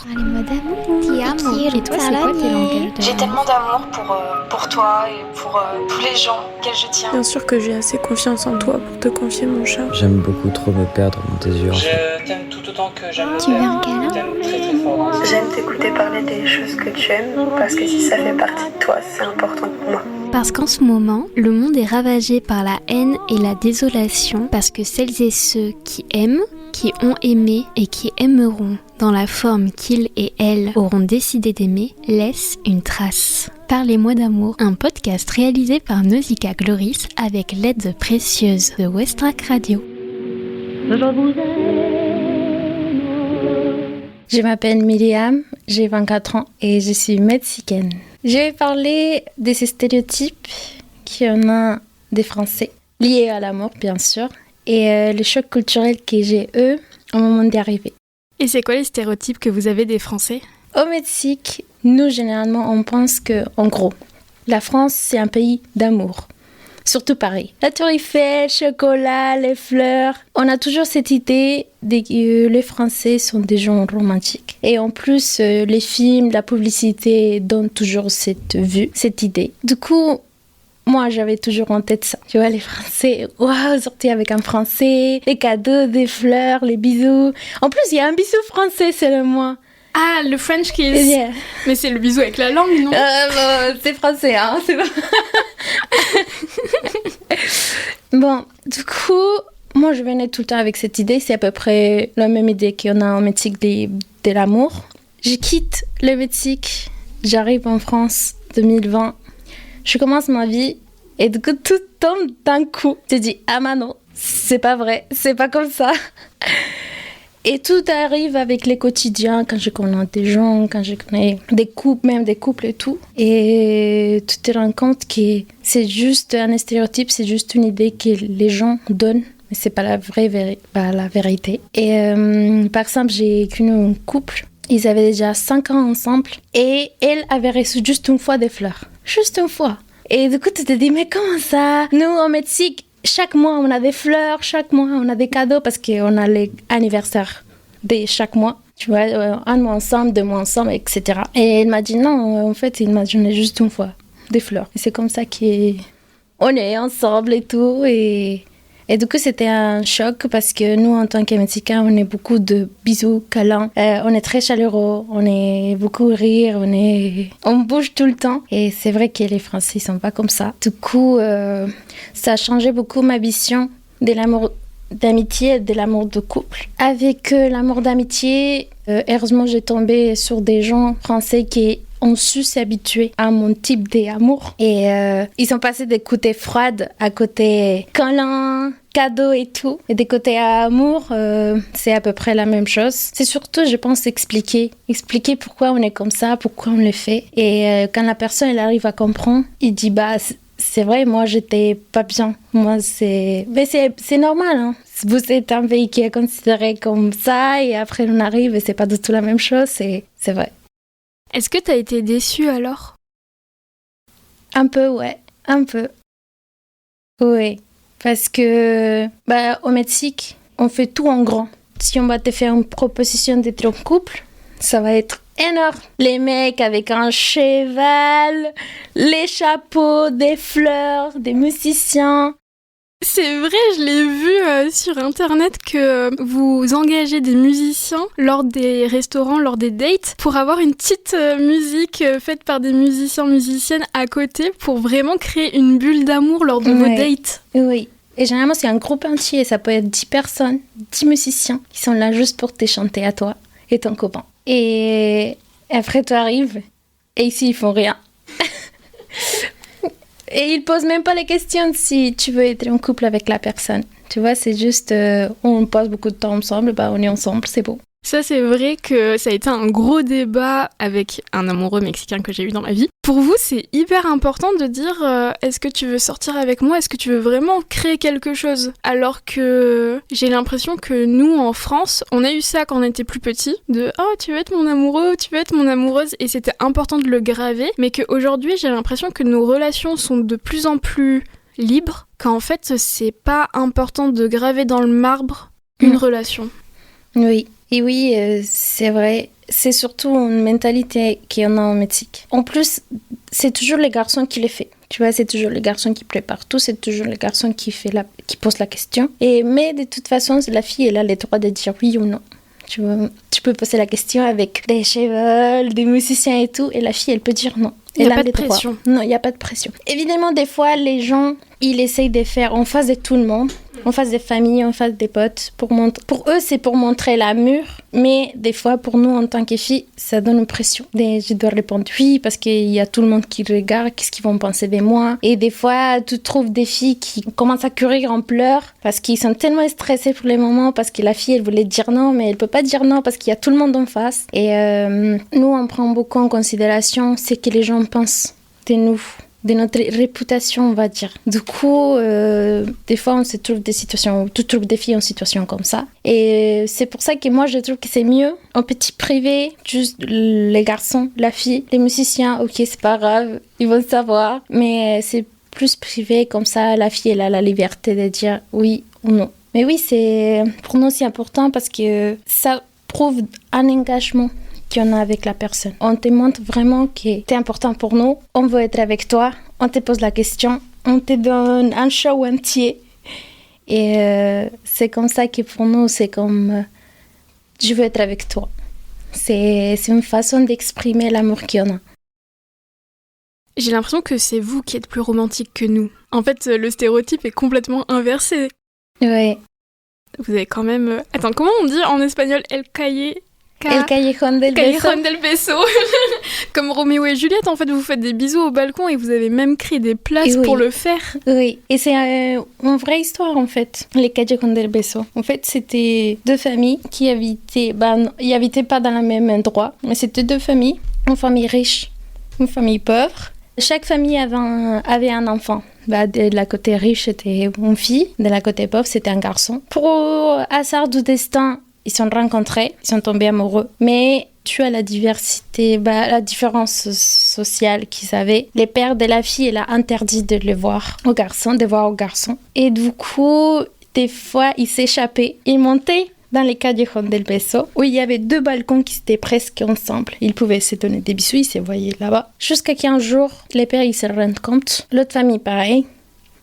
Les mots d'amour. Ti amo. Et toi, c'est quoi tes langages d'amour? J'ai tellement d'amour pour toi et pour tous les gens auxquels je tiens. Bien sûr que j'ai assez confiance en toi pour te confier mon chat. J'aime beaucoup trop me perdre dans tes yeux. Je t'aime tout autant que j'aime Tu veux un câlin? Je t'aime très très fort. J'aime t'écouter parler des choses que tu aimes parce que si ça fait partie de toi, c'est important pour moi. Parce qu'en ce moment, le monde est ravagé par la haine et la désolation parce que celles et ceux qui aiment, qui ont aimé et qui aimeront dans la forme qu'ils et elles auront décidé d'aimer, laissent une trace. Parlez-moi d'amour, un podcast réalisé par Nausicaa Gloris avec l'aide précieuse de Westrack Radio. Je m'appelle Myriam, j'ai 24 ans et je suis mexicaine. Je vais parler de ces stéréotypes qu'il y en a des Français, liés à l'amour bien sûr, et le choc culturel que j'ai eu au moment d'y arriver. Et c'est quoi les stéréotypes que vous avez des Français? Au Mexique, nous généralement on pense que, en gros, la France c'est un pays d'amour. Surtout Paris. La tour Eiffel, chocolat, les fleurs. On a toujours cette idée que les Français sont des gens romantiques. Et en plus, les films, la publicité donnent toujours cette vue, cette idée. Du coup, moi, j'avais toujours en tête ça. Tu vois, les Français, waouh, sortir avec un Français, les cadeaux, des fleurs, les bisous. En plus, il y a un bisou français, selon moi. Ah, le French kiss. Yeah. Mais c'est le bisou avec la langue, non? C'est français, hein, c'est bon. Bon, du coup, moi je venais tout le temps avec cette idée, c'est à peu près la même idée qu'on a en Mexique de l'amour. Je quitte le Mexique, j'arrive en France 2020, je commence ma vie et du coup tout tombe d'un coup. Je dis, ah non, c'est pas vrai, c'est pas comme ça. Et tout arrive avec les quotidiens, quand je connais des gens, quand je connais des couples, même des couples et tout. Et tu te rends compte que c'est juste un stéréotype, c'est juste une idée que les gens donnent, mais c'est pas la la vérité. Et par exemple, j'ai connu un couple, ils avaient déjà 5 ans ensemble et elle avait reçu juste une fois des fleurs. Juste une fois. Et du coup, tu te dis, mais comment ça? Nous, au Mexique, chaque mois, on a des fleurs, chaque mois, on a des cadeaux parce qu'on a l'anniversaire de chaque mois. Tu vois, un mois ensemble, 2 mois ensemble, etc. Et elle m'a dit non, en fait, il m'a donné juste une fois des fleurs. Et c'est comme ça qu'on est ensemble et tout. Et du coup, c'était un choc parce que nous, en tant que Mexicains, on est beaucoup de bisous, câlins. On est très chaleureux, on est beaucoup rire, on bouge tout le temps. Et c'est vrai que les Français, ils sont pas comme ça. Du coup, ça a changé beaucoup ma vision de l'amour d'amitié et de l'amour de couple. Avec l'amour d'amitié, heureusement, j'ai tombé sur des gens français qui ont su s'habituer à mon type d'amour. Et ils sont passés des côtés froides à côté câlin, cadeau et tout. Et des côtés amour, c'est à peu près la même chose. C'est surtout, je pense, expliquer pourquoi on est comme ça, pourquoi on le fait. Et quand la personne elle arrive à comprendre, il dit bah c'est vrai, moi j'étais pas bien. Moi mais c'est normal, hein. Vous êtes un pays qui est considéré comme ça et après on arrive et c'est pas du tout la même chose. C'est vrai. Est-ce que t'as été déçue alors? Un peu, ouais. Un peu. Oui. Parce que, au Mexique, on fait tout en grand. Si on va te faire une proposition d'être en couple, ça va être énorme. Les mecs avec un cheval, les chapeaux, des fleurs, des musiciens. C'est vrai, je l'ai vu sur internet que vous engagez des musiciens lors des restaurants, lors des dates, pour avoir une petite musique faite par des musiciens-musiciennes à côté pour vraiment créer une bulle d'amour lors de vos dates. Oui. Et généralement, c'est un groupe entier. Ça peut être 10 personnes, 10 musiciens qui sont là juste pour te chanter à toi et ton copain. Et après, tu arrives et ici, ils font rien. Et ils posent même pas les questions si tu veux être en couple avec la personne. Tu vois, c'est juste, on passe beaucoup de temps ensemble, on est ensemble, c'est beau. Ça, c'est vrai que ça a été un gros débat avec un amoureux mexicain que j'ai eu dans ma vie. Pour vous, c'est hyper important de dire est-ce que tu veux sortir avec moi? Est-ce que tu veux vraiment créer quelque chose? Alors que j'ai l'impression que nous, en France, on a eu ça quand on était plus petits, de « Oh, tu veux être mon amoureux, tu veux être mon amoureuse » et c'était important de le graver, mais qu'aujourd'hui, j'ai l'impression que nos relations sont de plus en plus libres, qu'en fait, c'est pas important de graver dans le marbre une relation. Oui. Et oui, c'est vrai. C'est surtout une mentalité qu'il y en a au Mexique. En plus, c'est toujours les garçons qui les font. Tu vois, c'est toujours les garçons qui préparent tout, c'est toujours les garçons qui posent la question. Mais de toute façon, la fille, elle a le droit de dire oui ou non. Tu vois, tu peux poser la question avec des chevals, des musiciens et tout, et la fille, elle peut dire non. Il n'y a pas de pression. Non, il n'y a pas de pression. Évidemment, des fois, les gens, ils essayent de faire en face de tout le monde, en face des familles, en face des potes. Pour eux, c'est pour montrer l'amour. Mais des fois, pour nous, en tant que filles, ça donne une pression. Je dois répondre oui, parce qu'il y a tout le monde qui regarde, qu'est-ce qu'ils vont penser de moi. Et des fois, tu trouves des filles qui commencent à courir en pleurs, parce qu'ils sont tellement stressés pour les moments, parce que la fille, elle voulait dire non, mais elle peut pas dire non, parce qu'il y a tout le monde en face. Et nous, on prend beaucoup en considération ce que les gens pensent de nous, de notre réputation, on va dire. Du coup, des fois, on se trouve tu trouves des filles en situation comme ça. Et c'est pour ça que moi, je trouve que c'est mieux en petit privé, juste les garçons, la fille, les musiciens, ok, c'est pas grave, ils vont savoir. Mais c'est plus privé, comme ça, la fille, elle a la liberté de dire oui ou non. Mais oui, pour nous, c'est important parce que ça prouve un engagement qu'il y en a avec la personne. On te montre vraiment que t'es important pour nous, on veut être avec toi, on te pose la question, on te donne un show entier. Et c'est comme ça que pour nous, c'est comme je veux être avec toi. C'est une façon d'exprimer l'amour qu'il y en a. J'ai l'impression que c'est vous qui êtes plus romantique que nous. En fait, le stéréotype est complètement inversé. Ouais. Vous avez quand même... Attends, comment on dit en espagnol El Callejón del Beso. Callejón del Beso. Comme Roméo et Juliette, en fait, vous faites des bisous au balcon et vous avez même créé des places pour le faire. Oui, et c'est une vraie histoire, en fait, les Callejón del Beso. En fait, c'était deux familles qui habitaient... ils n'habitaient pas dans le même endroit, mais c'était deux familles. Une famille riche, une famille pauvre. Chaque famille avait un enfant. De la côté riche, c'était une fille. De la côté pauvre, c'était un garçon. Pour hasard du destin, ils se sont rencontrés, ils sont tombés amoureux. Mais tu as la diversité, la différence sociale qu'ils avaient. Les pères de la fille, il a interdit de voir au garçon. Et du coup, des fois, ils s'échappaient. Ils montaient dans les Callejón del Beso, où il y avait deux balcons qui étaient presque ensemble. Ils pouvaient se donner des bisous, ils se voyaient là-bas. Jusqu'à qu'un jour, les pères ils se rendent compte. L'autre famille, pareil.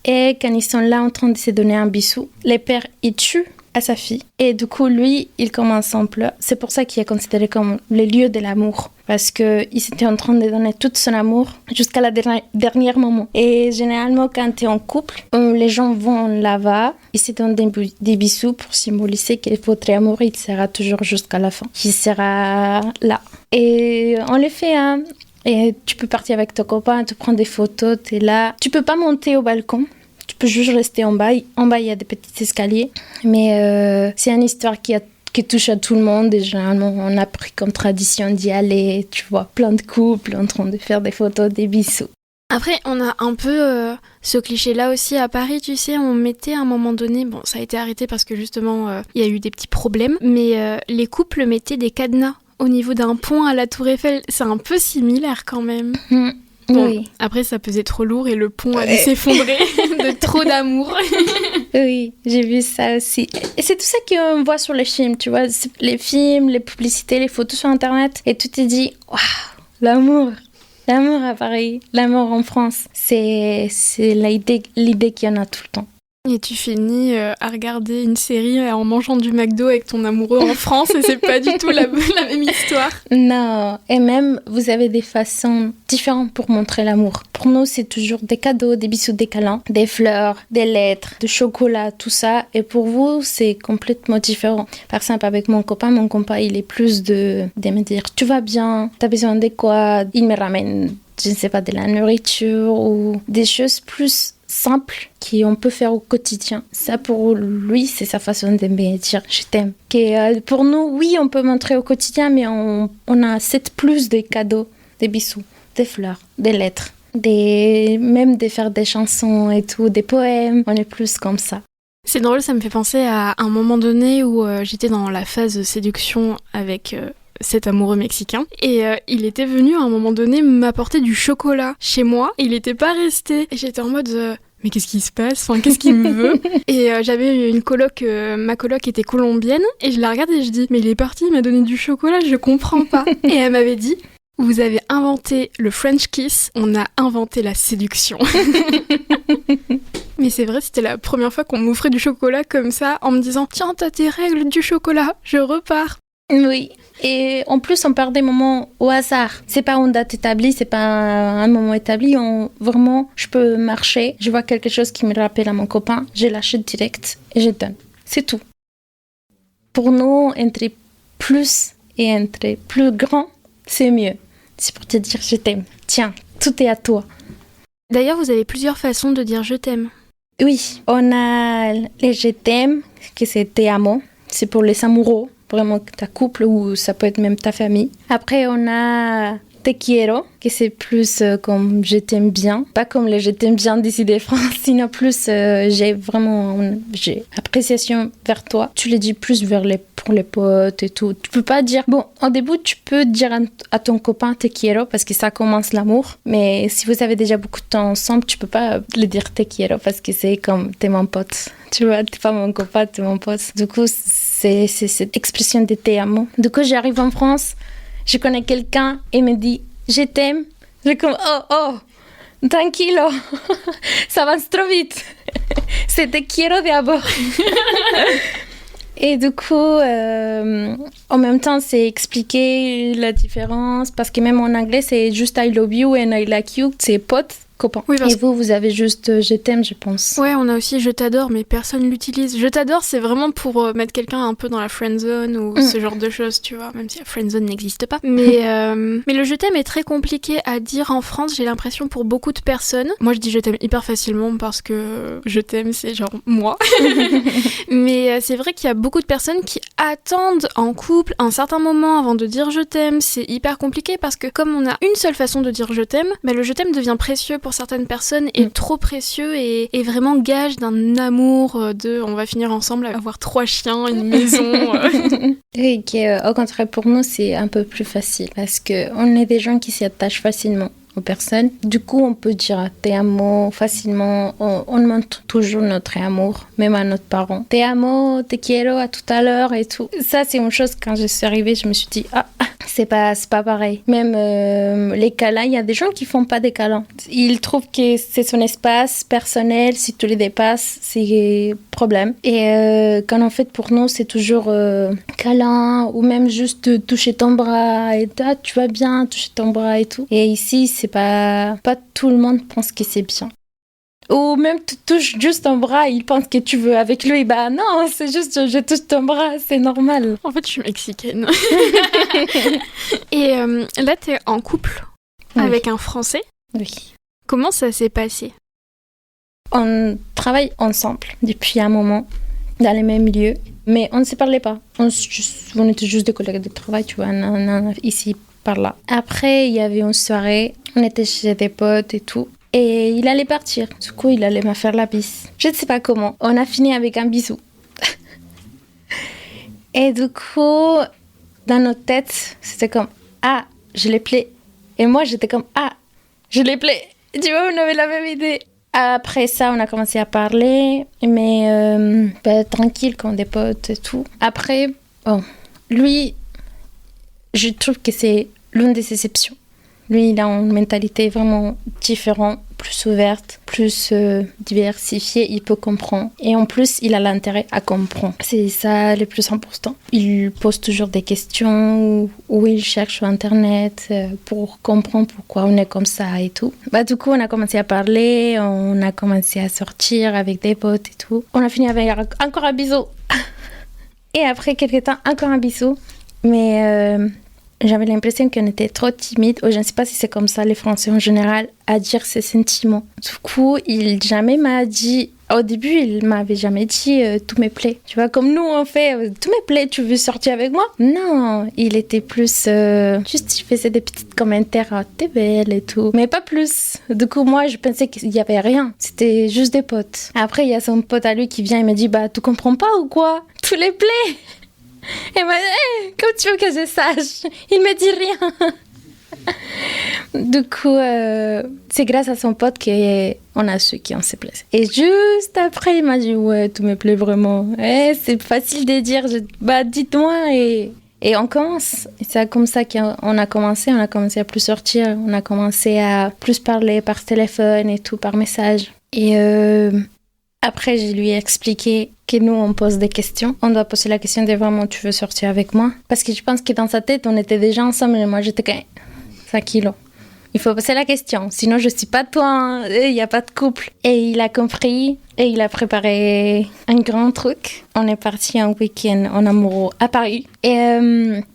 Et quand ils sont là en train de se donner un bisou, les pères, ils tuent à sa fille. Et du coup, lui, il commence en pleurs. C'est pour ça qu'il est considéré comme le lieu de l'amour. Parce qu'il était en train de donner tout son amour jusqu'à la dernière moment. Et généralement, quand tu es en couple, les gens vont là-bas, ils se donnent des bisous pour symboliser que votre amour, il sera toujours jusqu'à la fin. Il sera là. Et on le fait, hein. Et tu peux partir avec ton copain, tu prends des photos, tu es là. Tu peux pas monter au balcon. Tu peux juste rester en bas. En bas, il y a des petits escaliers. Mais c'est une histoire qui touche à tout le monde. Et généralement, on a pris comme tradition d'y aller. Tu vois, plein de couples en train de faire des photos, des bisous. Après, on a un peu ce cliché-là aussi à Paris, tu sais, on mettait à un moment donné, bon, ça a été arrêté parce que justement, il y a eu des petits problèmes, mais les couples mettaient des cadenas au niveau d'un pont à la Tour Eiffel. C'est un peu similaire quand même. Bon, oui. Après, ça pesait trop lourd et le pont allait s'effondrer de trop d'amour. Oui, j'ai vu ça aussi. Et c'est tout ça qu'on voit sur les films, tu vois. Les films, les publicités, les photos sur Internet. Et tu te dis, waouh, l'amour. L'amour à Paris, l'amour en France. C'est l'idée qu'il y en a tout le temps. Et tu finis à regarder une série en mangeant du McDo avec ton amoureux en France et c'est pas du tout la même histoire. Non, et même vous avez des façons différentes pour montrer l'amour. Pour nous, c'est toujours des cadeaux, des bisous, des câlins, des fleurs, des lettres, du chocolat, tout ça. Et pour vous, c'est complètement différent. Par exemple, avec mon copain, il est plus de me dire « tu vas bien, t'as besoin de quoi ?» Il me ramène, je ne sais pas, de la nourriture ou des choses plus simple qu'on peut faire au quotidien. Ça, pour lui, c'est sa façon de me dire « je t'aime ». Pour nous, oui, on peut montrer au quotidien, mais on a 7 plus de cadeaux, des bisous, des fleurs, des lettres, même de faire des chansons et tout, des poèmes. On est plus comme ça. C'est drôle, ça me fait penser à un moment donné où j'étais dans la phase de séduction avec... cet amoureux mexicain. Et il était venu à un moment donné m'apporter du chocolat chez moi. Il était pas resté. Et j'étais en mode mais qu'est-ce qui se passe? Enfin, qu'est-ce qu'il me veut? Et j'avais une coloc, ma coloc était colombienne, et je la regarde et je dis, mais il est parti, il m'a donné du chocolat, je comprends pas. Et elle m'avait dit, vous avez inventé le French kiss, on a inventé la séduction. Mais c'est vrai, c'était la première fois qu'on m'offrait du chocolat comme ça, en me disant, tiens, t'as tes règles du chocolat, je repars. Oui. Et en plus, on part des moments au hasard. C'est pas une date établie, c'est pas un moment établi. Vraiment, je peux marcher, je vois quelque chose qui me rappelle à mon copain, je l'achète direct et je donne. C'est tout. Pour nous, entre plus et entre plus grand, c'est mieux. C'est pour te dire je t'aime. Tiens, tout est à toi. D'ailleurs, vous avez plusieurs façons de dire je t'aime. Oui, on a les je t'aime, que c'est te amo. C'est pour les amoureux, vraiment ta couple ou ça peut être même ta famille. Après, on a te quiero, que c'est plus comme je t'aime bien. Pas comme le je t'aime bien d'ici de France, sinon plus j'ai appréciation vers toi. Tu le dis plus pour les potes et tout. Tu peux pas dire... Bon, au début, tu peux dire à ton copain te quiero parce que ça commence l'amour. Mais si vous avez déjà beaucoup de temps ensemble, tu peux pas le dire te quiero parce que c'est comme t'es mon pote. Tu vois, t'es pas mon copain, t'es mon pote. Du coup, c'est cette expression de te amo. Du coup, j'arrive en France, je connais quelqu'un et me dit je t'aime. Je suis comme oh, tranquilo, ça va trop vite. C'est te quiero d'abord. Et du coup, en même temps, c'est expliquer la différence parce que même en anglais, c'est juste I love you and I like you, c'est pote. Copain. Oui, et vous avez juste je t'aime, je pense. Ouais, on a aussi je t'adore, mais personne l'utilise. Je t'adore, c'est vraiment pour mettre quelqu'un un peu dans la friendzone ou ce genre de choses, tu vois, même si la friendzone n'existe pas. Mais le je t'aime est très compliqué à dire en France, j'ai l'impression, pour beaucoup de personnes. Moi, je dis je t'aime hyper facilement parce que je t'aime, c'est genre moi. Mais c'est vrai qu'il y a beaucoup de personnes qui attendent en couple un certain moment avant de dire je t'aime. C'est hyper compliqué parce que comme on a une seule façon de dire je t'aime, bah, le je t'aime devient précieux pour certaines personnes est trop précieux et vraiment gage d'un amour on va finir ensemble, avoir 3 chiens, une maison. Oui, au contraire pour nous c'est un peu plus facile parce qu'on est des gens qui s'y attachent facilement aux personnes. Du coup, on peut dire te amo facilement. On montre toujours notre amour, même à nos parents. Te amo, te quiero, à tout à l'heure et tout. Ça, c'est une chose, quand je suis arrivée, je me suis dit, c'est pas pareil. Même les câlins, il y a des gens qui font pas des câlins. Ils trouvent que c'est son espace personnel. Si tu les dépasses, c'est problème. Et quand en fait, pour nous, c'est toujours câlin ou même juste toucher ton bras et tu vas bien, toucher ton bras et tout. Et ici, c'est pas tout le monde pense que c'est bien. Ou même tu touches juste ton bras, il pense que tu veux avec lui. Bah non, c'est juste je touche ton bras, c'est normal. En fait, je suis mexicaine. Et là, t'es en couple avec un Français. Oui. Comment ça s'est passé? On travaille ensemble depuis un moment, dans les mêmes lieux, mais on ne se parlait pas. On était juste des collègues de travail, tu vois, ici, par là. Après, il y avait une soirée, on était chez des potes et tout. Et il allait partir. Du coup, il allait me faire la bise. Je ne sais pas comment. On a fini avec un bisou. Et du coup, dans notre tête, c'était comme « Ah, je l'ai plaît ». Et moi, j'étais comme « Ah, je l'ai plaît ». Tu vois, on avait la même idée. Après ça, on a commencé à parler, mais tranquille, comme des potes et tout. Après, lui, je trouve que c'est l'une des exceptions. Lui, il a une mentalité vraiment différente, plus ouverte, plus diversifiée, il peut comprendre. Et en plus, il a l'intérêt à comprendre. C'est ça le plus important. Il pose toujours des questions ou il cherche sur Internet pour comprendre pourquoi on est comme ça et tout. Bah, du coup, on a commencé à parler, on a commencé à sortir avec des potes et tout. On a fini avec encore un bisou. Et après quelques temps, encore un bisou. Mais... j'avais l'impression qu'on était trop timide, ou je ne sais pas si c'est comme ça les Français en général, à dire ses sentiments. Du coup, il jamais m'a dit, au début, il m'avait jamais dit tout me plaît. Tu vois, comme nous on fait, tout me plaît, tu veux sortir avec moi? Non, il était plus, juste il faisait des petits commentaires, t'es belle et tout, mais pas plus. Du coup, moi, je pensais qu'il y avait rien, c'était juste des potes. Après, il y a son pote à lui qui vient et me dit, bah, tu comprends pas ou quoi? Tout les plaît. Et moi, comme tu veux que je sache, il me dit rien. Du coup, c'est grâce à son pote qu'on a su qu'on s'est placé. Et juste après, il m'a dit, ouais, tu me plais vraiment. C'est facile de dire, bah dites-moi et on commence. Et c'est comme ça qu'on a commencé. On a commencé à plus sortir. On a commencé à plus parler par téléphone et tout, par message. Et après, je lui ai expliqué que nous, on pose des questions. On doit poser la question de vraiment, tu veux sortir avec moi? Parce que je pense que dans sa tête, on était déjà ensemble. Et moi, j'étais quand 5 kilos. Il faut poser la question, sinon je suis pas toi, il n'y a pas de couple. Et il a compris et il a préparé un grand truc. On est parti un week-end en amoureux à Paris. Et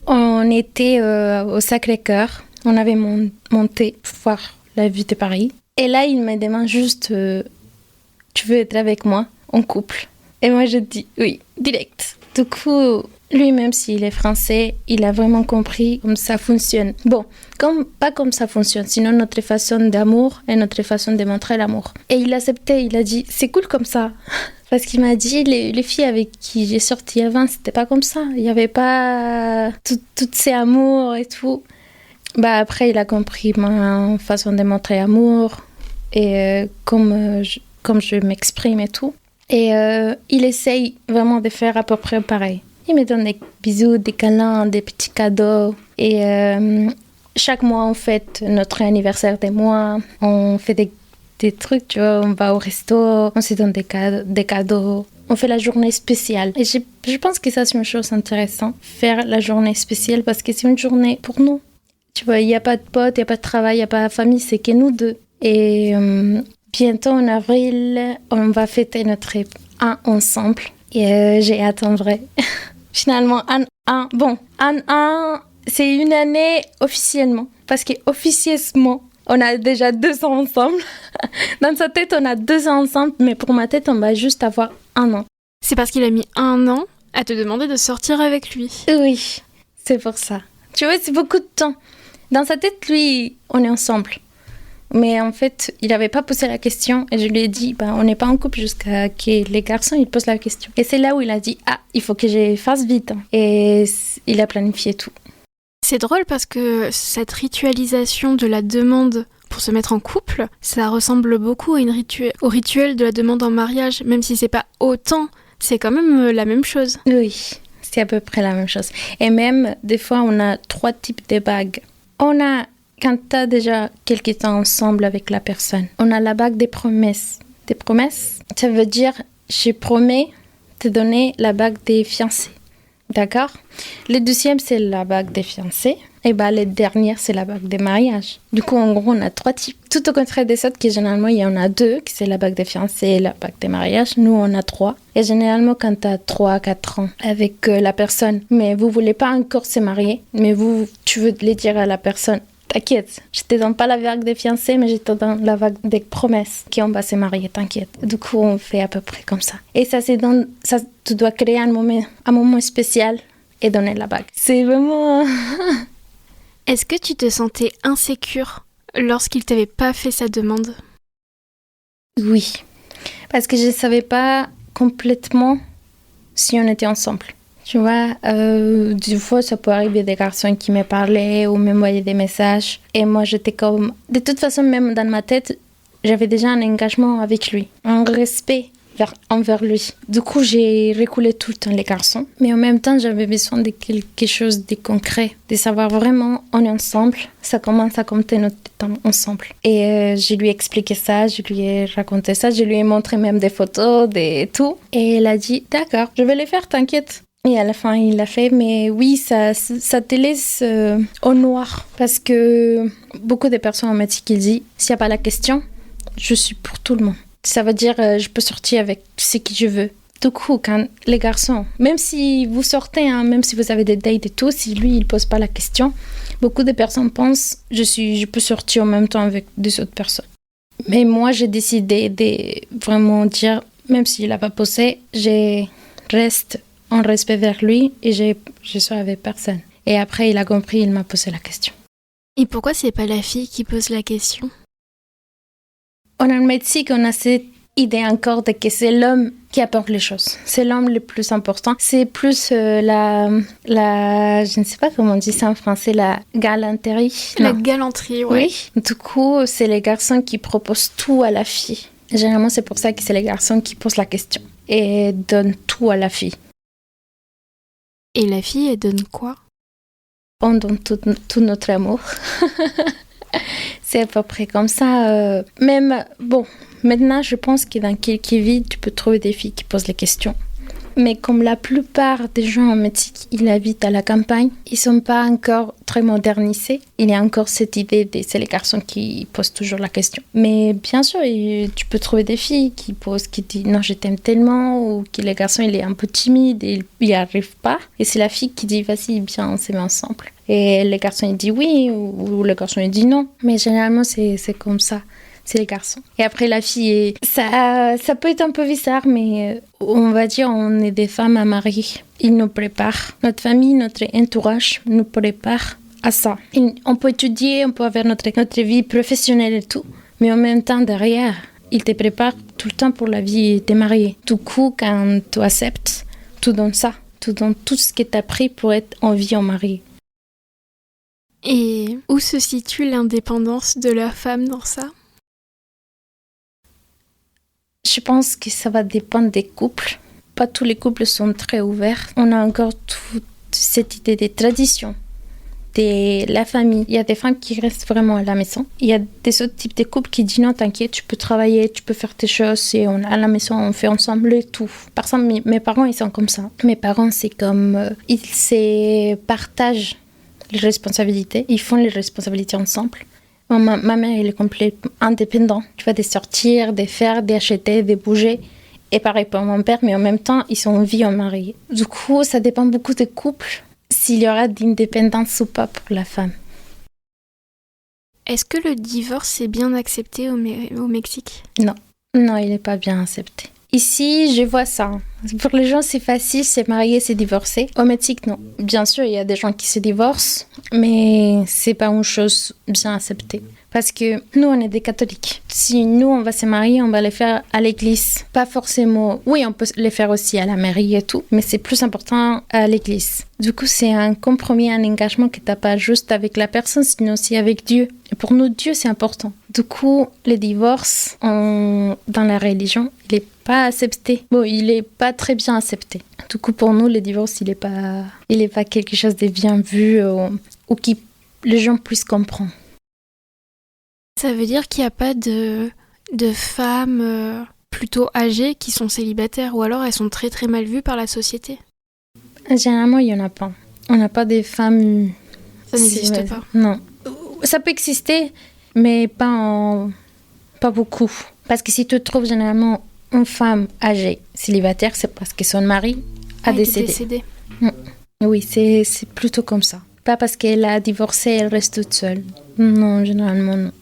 on était au Sacré-Cœur. On avait monté pour voir la vue de Paris. Et là, il me demande juste, tu veux être avec moi en couple? Et moi, je dis oui, direct. Du coup, lui, même s'il est français, il a vraiment compris comme ça fonctionne. Bon, pas comme ça fonctionne, sinon notre façon d'amour et notre façon de montrer l'amour. Et il a accepté, il a dit, c'est cool comme ça. Parce qu'il m'a dit, les filles avec qui j'ai sorti avant, c'était pas comme ça. Il n'y avait pas toutes ces amours et tout. Bah, après, il a compris ma façon de montrer amour et comme je m'exprime et tout. Et il essaye vraiment de faire à peu près pareil. Il me donne des bisous, des câlins, des petits cadeaux. Et chaque mois, on fête notre anniversaire des mois. On fait des trucs, tu vois. On va au resto, on se donne des cadeaux. On fait la journée spéciale. Et je pense que ça, c'est une chose intéressante. Faire la journée spéciale parce que c'est une journée pour nous. Tu vois, il n'y a pas de potes, il n'y a pas de travail, il n'y a pas de famille, c'est que nous deux. Et bientôt, en avril, on va fêter notre an ensemble. Et j'ai hâte en vrai. Finalement, un an, c'est une année officiellement. Parce qu'officieusement, on a déjà 2 ans ensemble. Dans sa tête, on a 2 ans ensemble, mais pour ma tête, on va juste avoir 1 an. C'est parce qu'il a mis 1 an à te demander de sortir avec lui. Oui, c'est pour ça. Tu vois, c'est beaucoup de temps. Dans sa tête, lui, on est ensemble. Mais en fait, il n'avait pas posé la question et je lui ai dit, on n'est pas en couple jusqu'à que les garçons ils posent la question. Et c'est là où il a dit, il faut que je fasse vite. Et il a planifié tout. C'est drôle parce que cette ritualisation de la demande pour se mettre en couple, ça ressemble beaucoup au rituel de la demande en mariage, même si c'est pas autant, c'est quand même la même chose. Oui, c'est à peu près la même chose. Et même, des fois, on a 3 types de bagues. On a... Quand tu as déjà quelques temps ensemble avec la personne, on a la bague des promesses. Des promesses, ça veut dire je promets te donner la bague des fiancés. D'accord? Le deuxième, c'est la bague des fiancés. Et le dernier, c'est la bague des mariages. Du coup, en gros, on a 3 types. Tout au contraire des autres, qui généralement, il y en a 2, qui c'est la bague des fiancés et la bague des mariages. Nous, on a 3. Et généralement, quand tu as 3-4 ans avec la personne, mais vous voulez pas encore se marier, mais tu veux le dire à la personne, t'inquiète, je te donne pas la bague des fiancés, mais je te donne la bague des promesses qu'on va se marier, t'inquiète. Du coup, on fait à peu près comme ça. Et ça, tu dois créer un moment spécial et donner la bague. C'est vraiment... Est-ce que tu te sentais insécure lorsqu'il t'avait pas fait sa demande? Oui, parce que je savais pas complètement si on était ensemble. Tu vois, des fois, ça peut arriver des garçons qui me parlaient ou m'envoyaient des messages. Et moi, j'étais comme... De toute façon, même dans ma tête, j'avais déjà un engagement avec lui, un respect envers lui. Du coup, j'ai reculé tout le temps les garçons. Mais en même temps, j'avais besoin de quelque chose de concret, de savoir vraiment, on est ensemble, ça commence à compter notre temps ensemble. Et je lui ai expliqué ça, je lui ai raconté ça, je lui ai montré même des photos, tout. Et elle a dit, d'accord, je vais les faire, t'inquiète. Et à la fin, il l'a fait, mais oui, ça te laisse au noir. Parce que beaucoup de personnes ont dit qu'ils disent, s'il n'y a pas la question, je suis pour tout le monde. Ça veut dire, je peux sortir avec ce que je veux. Du coup, quand les garçons, même si vous sortez, même si vous avez des dates et tout, si lui, il ne pose pas la question, beaucoup de personnes pensent, je peux sortir en même temps avec des autres personnes. Mais moi, j'ai décidé de vraiment dire, même s'il n'a pas posé, je reste en respect vers lui et je suis avec personne. Et après, il a compris, il m'a posé la question. Et pourquoi c'est pas la fille qui pose la question? En Mexique, on a cette idée encore de que c'est l'homme qui apporte les choses. C'est l'homme le plus important. C'est plus je ne sais pas comment on dit ça en français, la galanterie. La Non. galanterie, ouais. Oui. Du coup, c'est les garçons qui proposent tout à la fille. Généralement, c'est pour ça que c'est les garçons qui posent la question et donnent tout à la fille. Et la fille, elle donne quoi? On donne tout notre amour. C'est à peu près comme ça. Même, bon, maintenant, je pense que dans quelques villes, tu peux trouver des filles qui posent les questions. Mais comme la plupart des gens en Mexique, ils habitent à la campagne, ils ne sont pas encore très modernisés. Il y a encore cette idée de c'est les garçons qui posent toujours la question. Mais bien sûr, tu peux trouver des filles qui disent non, je t'aime tellement, ou que le garçon il est un peu timide et il n'y arrive pas. Et c'est la fille qui dit vas-y, viens, on se met ensemble. Et le garçon il dit oui, ou le garçon il dit non. Mais généralement, c'est comme ça. C'est les garçons. Et après, la fille, ça peut être un peu bizarre, mais on va dire on est des femmes à marier. Ils nous préparent. Notre famille, notre entourage nous prépare à ça. On peut étudier, on peut avoir notre vie professionnelle et tout, mais en même temps, derrière, ils te préparent tout le temps pour la vie de mariée. Du coup, quand tu acceptes, tu donnes ça. Tu donnes tout ce que tu as appris pour être en vie en mariée. Et où se situe l'indépendance de la femme dans ça? Je pense que ça va dépendre des couples. Pas tous les couples sont très ouverts. On a encore toute cette idée des traditions, de la famille. Il y a des femmes qui restent vraiment à la maison. Il y a des autres types de couples qui disent non, t'inquiète, tu peux travailler, tu peux faire tes choses et à la maison, on fait ensemble et tout. Par exemple, mes parents, ils sont comme ça. Mes parents, c'est comme... ils se partagent les responsabilités. Ils font les responsabilités ensemble. Ma mère, elle est complètement indépendante. Tu vois, de sortir, de faire, d'acheter, de bouger. Et pareil pour mon père, mais en même temps, ils sont en vie en mariée. Du coup, ça dépend beaucoup des couples, s'il y aura d'indépendance ou pas pour la femme. Est-ce que le divorce est bien accepté au Mexique? Non, il n'est pas bien accepté. Ici, je vois ça. Pour les gens, c'est facile, c'est marier, c'est divorcer. Au Mexique, non. Bien sûr, il y a des gens qui se divorcent, mais c'est pas une chose bien acceptée. Parce que nous, on est des catholiques. Si nous, on va se marier, on va les faire à l'église. Pas forcément... Oui, on peut les faire aussi à la mairie et tout, mais c'est plus important à l'église. Du coup, c'est un compromis, un engagement que t'as pas juste avec la personne, sinon aussi avec Dieu. Et pour nous, Dieu, c'est important. Du coup, le divorce, dans la religion, il est pas accepté. Bon, il est pas très bien accepté. Du coup, pour nous, le divorce, il est pas quelque chose de bien vu ou que les gens puissent comprendre. Ça veut dire qu'il n'y a pas de femmes plutôt âgées qui sont célibataires, ou alors elles sont très très mal vues par la société? Généralement, il n'y en a pas. On n'a pas des femmes... Ça n'existe pas? Non. Ça peut exister, mais pas beaucoup. Parce que si tu trouves généralement une femme âgée célibataire, c'est parce que son mari a décédé. Oui, c'est plutôt comme ça. Pas parce qu'elle a divorcé, elle reste toute seule. Non, généralement non.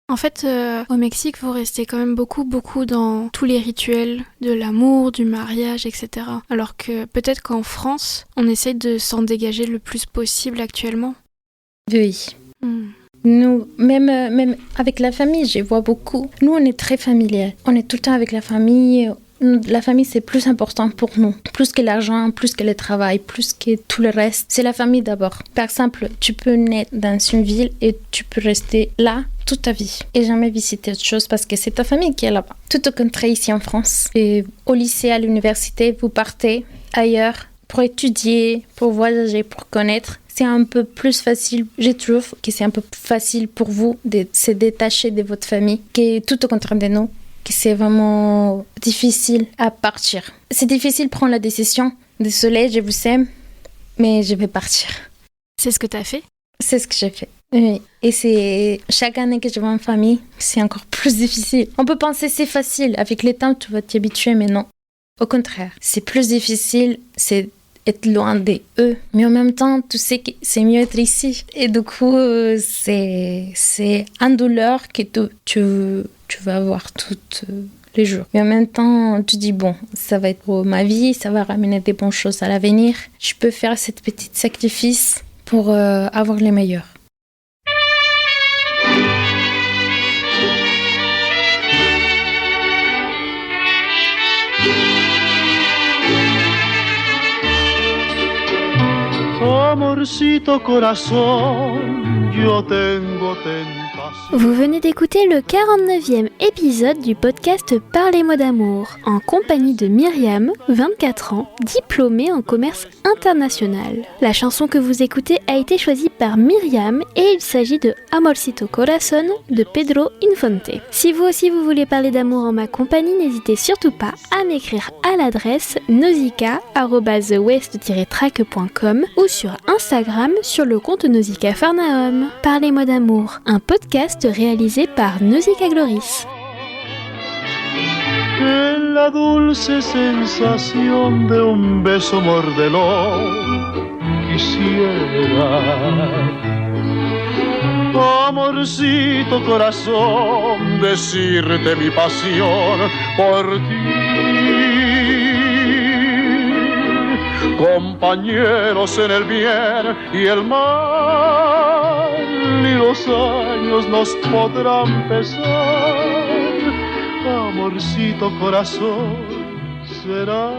En fait, au Mexique, vous restez quand même beaucoup dans tous les rituels de l'amour, du mariage, etc. Alors que peut-être qu'en France, on essaie de s'en dégager le plus possible actuellement. Oui. Nous, même avec la famille, je vois beaucoup. Nous, on est très familial. On est tout le temps avec la famille. La famille, c'est plus important pour nous. Plus que l'argent, plus que le travail, plus que tout le reste. C'est la famille d'abord. Par exemple, tu peux naître dans une ville et tu peux rester là toute ta vie et jamais visiter autre chose parce que c'est ta famille qui est là-bas. Tout au contraire ici en France. Et au lycée, à l'université, vous partez ailleurs pour étudier, pour voyager, pour connaître. C'est un peu plus facile, je trouve que c'est un peu plus facile pour vous de se détacher de votre famille que tout au contraire de nous. Que c'est vraiment difficile à partir. C'est difficile de prendre la décision. Désolée, je vous aime, mais je vais partir. C'est ce que tu as fait? C'est ce que j'ai fait. Oui. Et c'est chaque année que je vais en famille, c'est encore plus difficile. On peut penser c'est facile. Avec le temps, tu vas t'y habituer, mais non. Au contraire, c'est plus difficile, c'est être loin d'eux. Mais en même temps, tu sais que c'est mieux être ici. Et du coup, c'est une douleur que tu vas avoir toutes les jours. Mais en même temps, tu dis, bon, ça va être pour ma vie, ça va ramener des bonnes choses à l'avenir. Je peux faire cette petite sacrifice pour avoir les meilleurs. Amorcito corazón, yo tengo tentación. Vous venez d'écouter le 49e épisode du podcast Parlez-moi d'amour, en compagnie de Myriam, 24 ans, diplômée en commerce international. La chanson que vous écoutez a été choisie par Myriam et il s'agit de Amorcito Corazón de Pedro Infante. Si vous aussi vous voulez parler d'amour en ma compagnie, n'hésitez surtout pas à m'écrire à l'adresse nausicaa@west-track.com ou sur Instagram sur le compte Nausicaa Farnahom. Parlez-moi d'amour, un podcast réalisé par Nausicaa Gloris. Que la dulce sensación de un beso mordelón quisiera. Amorcito corazón, decirte mi pasión por ti. Compañeros en el bien y el mal, y los años nos podrán pesar. Amorcito corazón, será